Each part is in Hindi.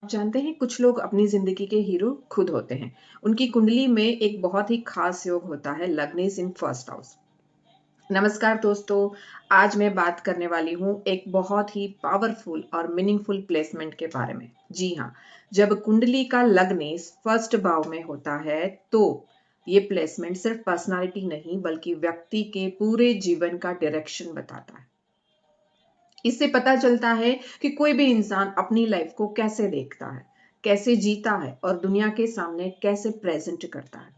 जानते हैं कुछ लोग अपनी जिंदगी के हीरो खुद होते हैं। उनकी कुंडली में एक बहुत ही खास योग होता है लग्नेश इन फर्स्ट हाउस। नमस्कार दोस्तों, आज मैं बात करने वाली हूँ एक बहुत ही पावरफुल और मीनिंगफुल प्लेसमेंट के बारे में। जी हाँ, जब कुंडली का लग्नेश फर्स्ट भाव में होता है तो ये प्लेसमेंट सिर्फ पर्सनालिटी नहीं बल्कि व्यक्ति के पूरे जीवन का डायरेक्शन बताता है। इससे पता चलता है कि कोई भी इंसान अपनी लाइफ को कैसे देखता है, कैसे जीता है और दुनिया के सामने कैसे प्रेजेंट करता है।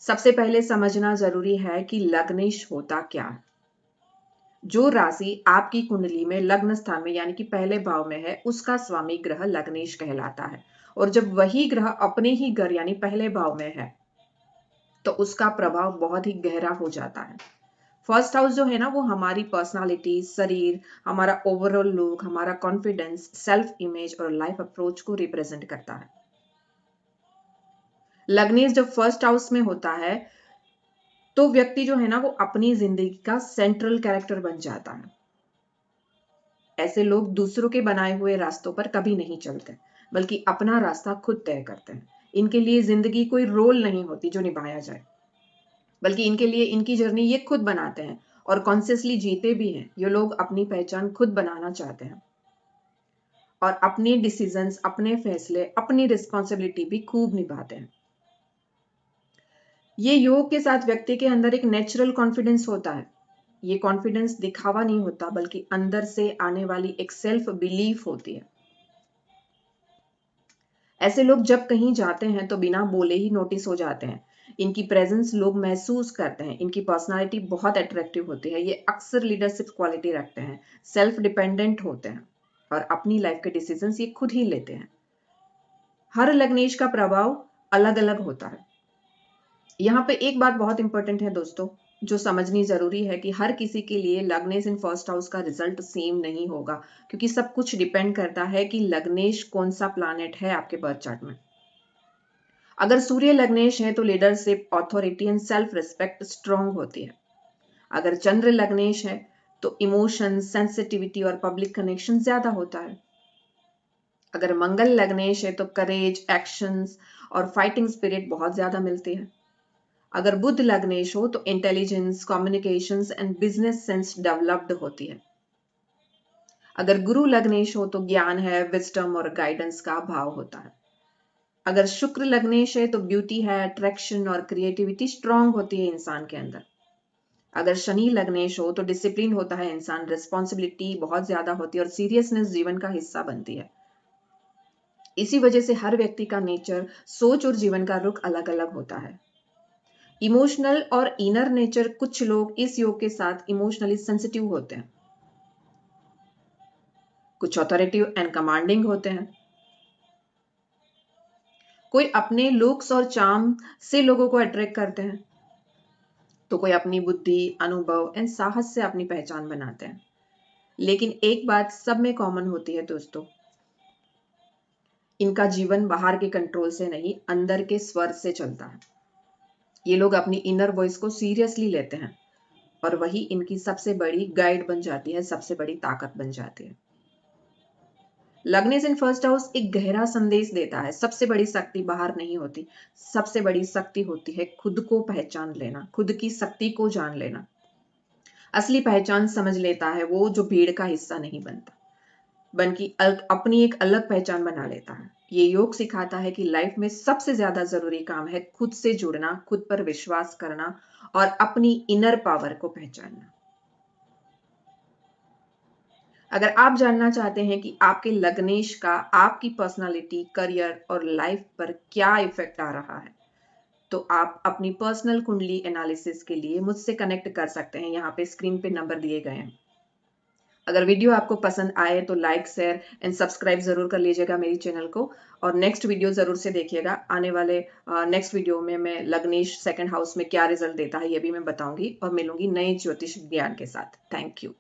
सबसे पहले समझना जरूरी है कि लग्नेश होता क्या है। जो राशि आपकी कुंडली में लग्न स्थान में यानी कि पहले भाव में है, उसका स्वामी ग्रह लग्नेश कहलाता है। और जब वही ग्रह अपने ही घर यानी पहले भाव में है तो उसका प्रभाव बहुत ही गहरा हो जाता है। फर्स्ट हाउस जो है ना, वो हमारी पर्सनालिटी, शरीर, हमारा ओवरऑल लुक, हमारा कॉन्फिडेंस, सेल्फ इमेज और लाइफ अप्रोच को रिप्रेजेंट करता है। लग्नेश जब फर्स्ट हाउस में होता है तो व्यक्ति जो है ना, वो अपनी जिंदगी का सेंट्रल कैरेक्टर बन जाता है। ऐसे लोग दूसरों के बनाए हुए रास्तों पर कभी नहीं चलते बल्कि अपना रास्ता खुद तय करते हैं। इनके लिए जिंदगी कोई रोल नहीं होती जो निभाया जाए, बल्कि इनके लिए इनकी जर्नी ये खुद बनाते हैं और कॉन्शियसली जीते भी हैं। ये लोग अपनी पहचान खुद बनाना चाहते हैं और अपने डिसीजंस, अपने फैसले, अपनी रिस्पॉन्सिबिलिटी भी खूब निभाते हैं। ये योग के साथ व्यक्ति के अंदर एक नेचुरल कॉन्फिडेंस होता है। ये कॉन्फिडेंस दिखावा नहीं होता बल्कि अंदर से आने वाली एक सेल्फ बिलीफ होती है। ऐसे लोग जब कहीं जाते हैं तो बिना बोले ही नोटिस हो जाते हैं। इनकी प्रेजेंस लोग महसूस करते हैं। इनकी पर्सनालिटी बहुत अट्रैक्टिव होती है। ये अक्सर लीडरशिप क्वालिटी रखते हैं, सेल्फ डिपेंडेंट होते हैं और अपनी लाइफ के डिसीजंस ये खुद ही लेते हैं। हर लग्नेश का प्रभाव अलग अलग होता है। यहाँ पे एक बात बहुत इंपॉर्टेंट है दोस्तों, जो समझनी जरूरी है कि हर किसी के लिए लग्नेश इन फर्स्ट हाउस का रिजल्ट सेम नहीं होगा, क्योंकि सब कुछ डिपेंड करता है कि लग्नेश कौन सा प्लैनेट है आपके बर्थ चार्ट में। अगर सूर्य लग्नेश है तो leadership, authority and self respect strong होती है। अगर चंद्र लग्नेश है तो इमोशन, सेंसिटिविटी और पब्लिक कनेक्शन ज्यादा होता है। अगर मंगल लग्नेश है तो करेज, एक्शंस और फाइटिंग स्पिरिट बहुत ज्यादा मिलती है। अगर बुध लग्नेश हो तो intelligence, communications and business sense developed होती है। अगर गुरु लग्नेश हो तो ज्ञान है, विजडम और गाइडेंस का भाव होता है। अगर शुक्र लग्नेश है तो ब्यूटी है, अट्रैक्शन और क्रिएटिविटी स्ट्रांग होती है इंसान के अंदर। अगर शनि लग्नेश हो तो डिसिप्लिन होता है इंसान, रिस्पॉन्सिबिलिटी बहुत ज्यादा होती है और सीरियसनेस जीवन का हिस्सा बनती है। इसी वजह से हर व्यक्ति का नेचर, सोच और जीवन का रुख अलग अलग होता है। इमोशनल और इनर नेचर, कुछ लोग इस योग के साथ इमोशनली सेंसिटिव होते हैं, कुछ अथॉरिटिव एंड कमांडिंग होते हैं। कोई अपने लुक्स और चार्म से लोगों को अट्रैक्ट करते हैं तो कोई अपनी बुद्धि, अनुभव एंड साहस से अपनी पहचान बनाते हैं। लेकिन एक बात सब में कॉमन होती है दोस्तों, इनका जीवन बाहर के कंट्रोल से नहीं, अंदर के स्वर से चलता है। ये लोग अपनी इनर वॉइस को सीरियसली लेते हैं और वही इनकी सबसे बड़ी गाइड बन जाती है, सबसे बड़ी ताकत बन जाती है। लग्नेश इन फर्स्ट हाउस एक गहरा संदेश देता है, सबसे बड़ी शक्ति बाहर नहीं होती, सबसे बड़ी शक्ति होती है खुद को पहचान लेना, खुद की शक्ति को जान लेना। असली पहचान समझ लेता है वो जो भीड़ का हिस्सा नहीं बनता, बल्कि अपनी एक अलग पहचान बना लेता है। ये योग सिखाता है कि लाइफ में सबसे ज्यादा जरूरी काम है खुद से जुड़ना, खुद पर विश्वास करना और अपनी इनर पावर को पहचानना। अगर आप जानना चाहते हैं कि आपके लग्नेश का आपकी पर्सनालिटी, करियर और लाइफ पर क्या इफेक्ट आ रहा है, तो आप अपनी पर्सनल कुंडली एनालिसिस के लिए मुझसे कनेक्ट कर सकते हैं। यहाँ पे स्क्रीन पे नंबर दिए गए हैं। अगर वीडियो आपको पसंद आए तो लाइक, शेयर एंड सब्सक्राइब जरूर कर लीजिएगा मेरी चैनल को, और नेक्स्ट वीडियो जरूर से देखिएगा। आने वाले नेक्स्ट वीडियो में मैं लग्नेश सेकंड हाउस में क्या रिजल्ट देता है ये भी मैं बताऊंगी और मिलूंगी नए ज्योतिष ज्ञान के साथ। Thank you.